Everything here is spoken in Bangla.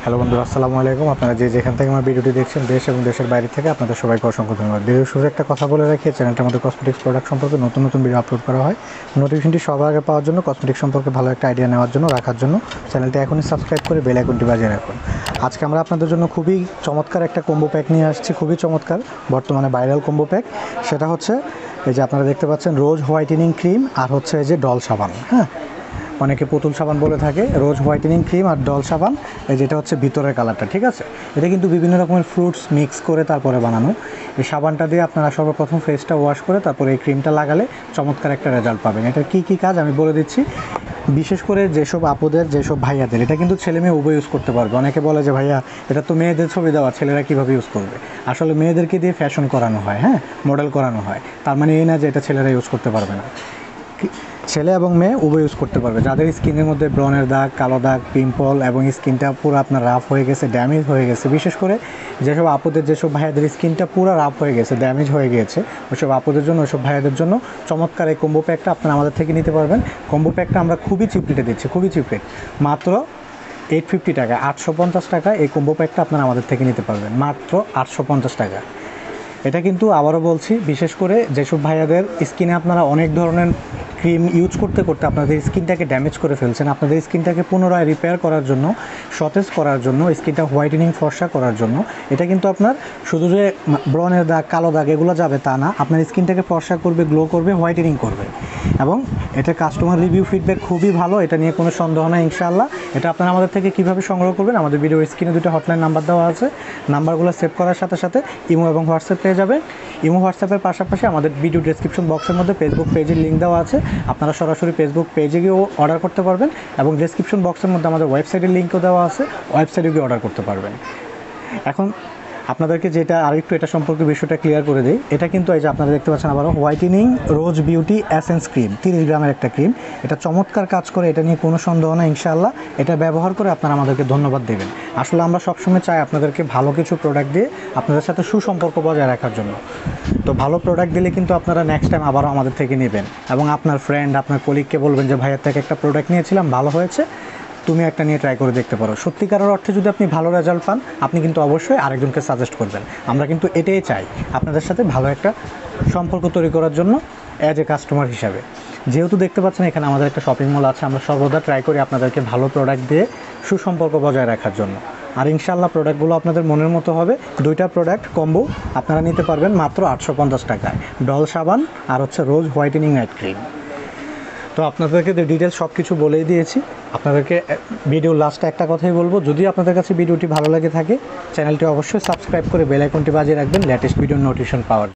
হ্যালো বন্ধুরা, আসসালামু আলাইকুম। আপনারা যে যেখান থেকে আমার ভিডিওটি দেখছেন, দেশ এবং দেশের বাইরে থেকে, আপনাদের সবাইকে অসংখ্য ধন্যবাদ। ভিডিওর শুরুতে একটা কথা বলে রাখি, চ্যানেলটার মধ্যে কসমেটিক্স প্রোডাক্ট সম্পর্কে নতুন নতুন ভিডিও আপলোড করা হয়। নোটিফিকেশনটি সবার আগে পাওয়ার জন্য, কসমেটিক্স সম্পর্কে ভালো একটা আইডিয়া নেওয়ার জন্য, রাখার জন্য চ্যানেলটি এখনই সাবস্ক্রাইব করে বেল আইকনটি বাজিয়ে রাখুন। আজকে আমরা আপনাদের জন্য খুবই চমৎকার একটা কম্বো প্যাক নিয়ে আসছি, খুবই চমৎকার, বর্তমানে ভাইরাল কম্বো প্যাক। সেটা হচ্ছে এই যে আপনারা দেখতে পাচ্ছেন, রোজ হোয়াইটেনিং ক্রিম আর হচ্ছে এই যে ডল সাবান। হ্যাঁ, অনেকে পুতুল সাবান বলে থাকে, রোজ হোয়াইটেনিং ক্রিম আর ডল সাবান। এই যেটা হচ্ছে ভিতরের কালারটা, ঠিক আছে। এটা কিন্তু বিভিন্ন রকমের ফ্রুটস মিক্স করে তারপরে বানানো। এই সাবানটা দিয়ে আপনারা সর্বপ্রথম ফেসটা ওয়াশ করে তারপরে এই ক্রিমটা লাগালে চমৎকার একটা রেজাল্ট পাবেন। এটার কী কী কাজ আমি বলে দিচ্ছি। বিশেষ করে যেসব আপুদের, যেসব ভাইয়াদের, এটা কিন্তু ছেলে মেয়ে উভয় ইউজ করতে পারবে। অনেকে বলে যে ভাইয়া এটা তো মেয়েদের ছবি দেওয়া, ছেলেরা কীভাবে ইউজ করবে। আসলে মেয়েদেরকে দিয়ে ফ্যাশন করানো হয়, হ্যাঁ, মডেল করানো হয়। তার মানে এই না যে এটা ছেলেরা ইউজ করতে পারবে না। ছেলে এবং মেয়ে উভয় ইউজ করতে পারবে। যাদের স্কিনের মধ্যে ব্রণের দাগ, কালো দাগ, পিম্পল এবং স্কিনটা পুরো আপনার রাফ হয়ে গেছে, ড্যামেজ হয়ে গেছে, বিশেষ করে যেসব আপুদের, যেসব ভাইয়াদের স্কিনটা পুরো রাফ হয়ে গেছে, ড্যামেজ হয়ে গিয়েছে, ওইসব আপুদের জন্য, ওইসব ভাইয়াদের জন্য চমৎকার এই কম্বো প্যাকটা আপনারা আমাদের থেকে নিতে পারবেন। কম্বো প্যাকটা আমরা খুবই চিপ রেটে দিচ্ছি, খুবই চিপ রেট, মাত্র 850 টাকা, 850 টাকা এই কম্বো প্যাকটা আপনারা আমাদের থেকে নিতে পারবেন, মাত্র 850 টাকা। এটা কিন্তু আবারও বলছি, বিশেষ করে যেসব ভাইয়াদের স্কিনে আপনারা অনেক ধরনের ক্রিম ইউজ করতে করতে আপনাদের স্কিনটাকে ড্যামেজ করে ফেলছেন, আপনাদের স্কিনটাকে পুনরায় রিপেয়ার করার জন্য, সতেজ করার জন্য, স্কিনটা হোয়াইটেনিং ফর্সা করার জন্য, এটা কিন্তু আপনার শুধু যে ব্রণের দাগ, কালো দাগ এগুলো যাবে তা না, আপনার স্কিনটাকে ফর্সা করবে, গ্লো করবে, হোয়াইটেনিং করবে। এবং এটা কাস্টমার রিভিউ ফিডব্যাক খুবই ভালো, এটা নিয়ে কোনো সন্দেহ নাই ইনশাআল্লাহ। এটা আপনারা আমাদের থেকে কীভাবে সংগ্রহ করবেন, আমাদের ভিডিও স্ক্রিনে দুটো হটলাইন নাম্বার দেওয়া আছে। নাম্বারগুলো সেভ করার সাথে সাথে ইমো এবং হোয়াটসঅ্যাপ পেয়ে যাবে। ইমো হোয়াটসঅ্যাপের পাশাপাশি আমাদের ভিডিও ডেসক্রিপশন বক্সের মধ্যে ফেসবুক পেজের লিঙ্ক দেওয়া আছে, আপনারা সরাসরি ফেসবুক পেজে গিয়েও অর্ডার করতে পারবেন। এবং ডেসক্রিপশন বক্সের মধ্যে আমাদের ওয়েবসাইটের লিঙ্কও দেওয়া আছে, ওয়েবসাইটে গিয়ে অর্ডার করতে পারবেন। এখন আপনাদেরকে যেটা আরেকটু এটা সম্পর্কে বিষয়টা ক্লিয়ার করে দিই। এটা কিন্তু এই যে আপনারা দেখতে পাচ্ছেন আবারও হোয়াইটেনিং রোজ বিউটি এসেন্স ক্রিম, 30 গ্রামের একটা ক্রিম। এটা চমৎকার কাজ করে, এটা নিয়ে কোনো সন্দেহ নেই ইনশাআল্লাহ। এটা ব্যবহার করে আপনারা আমাদেরকে ধন্যবাদ দেবেন। আসলে আমরা সবসময় চাই আপনাদেরকে ভালো কিছু প্রোডাক্ট দিয়ে আপনাদের সাথে সুসম্পর্ক বজায় রাখার জন্য। তো ভালো প্রোডাক্ট দিলে কিন্তু আপনারা নেক্সট টাইম আবারও আমাদের থেকে নেবেন এবং আপনার ফ্রেন্ড, আপনার কলিগকে বলবেন যে ভাইয়ের থেকে একটা প্রোডাক্ট নিয়েছিলাম, ভালো হয়েছে, তুমি একটা নিয়ে ট্রাই করে দেখতে পারো। সত্যিকারের অর্থে যদি আপনি ভালো রেজাল্ট পান, আপনি কিন্তু অবশ্যই আরেকজনকে সাজেস্ট করবেন। আমরা কিন্তু এটাই চাই, আপনাদের সাথে ভালো একটা সম্পর্ক তৈরি করার জন্য অ্যাজ এ কাস্টমার হিসাবে। যেহেতু দেখতে পাচ্ছেন এখানে আমাদের একটা শপিং মল আছে, আমরা সর্বদা ট্রাই করি আপনাদেরকে ভালো প্রোডাক্ট দিয়ে সুসম্পর্ক বজায় রাখার জন্য। আর ইনশাআল্লাহ প্রোডাক্টগুলো আপনাদের মনের মতো হবে। দুইটা প্রোডাক্ট কম্বো আপনারা নিতে পারবেন মাত্র 850 টাকায়, ডল সাবান আর হচ্ছে রোজ হোয়াইটেনিং নাইট ক্রিম। তো আপনাদেরকে ডিটেলস সব কিছু বলেই দিয়েছি। আপনাদেরকে ভিডিও লাস্টে একটা কথাই বলবো, যদি আপনাদের কাছে ভিডিওটি ভালো লাগে থাকে, চ্যানেলটি অবশ্যই সাবস্ক্রাইব করে বেল আইকনটি বাজিয়ে রাখবেন লেটেস্ট ভিডিওর নোটিফিকেশন পাওয়ার।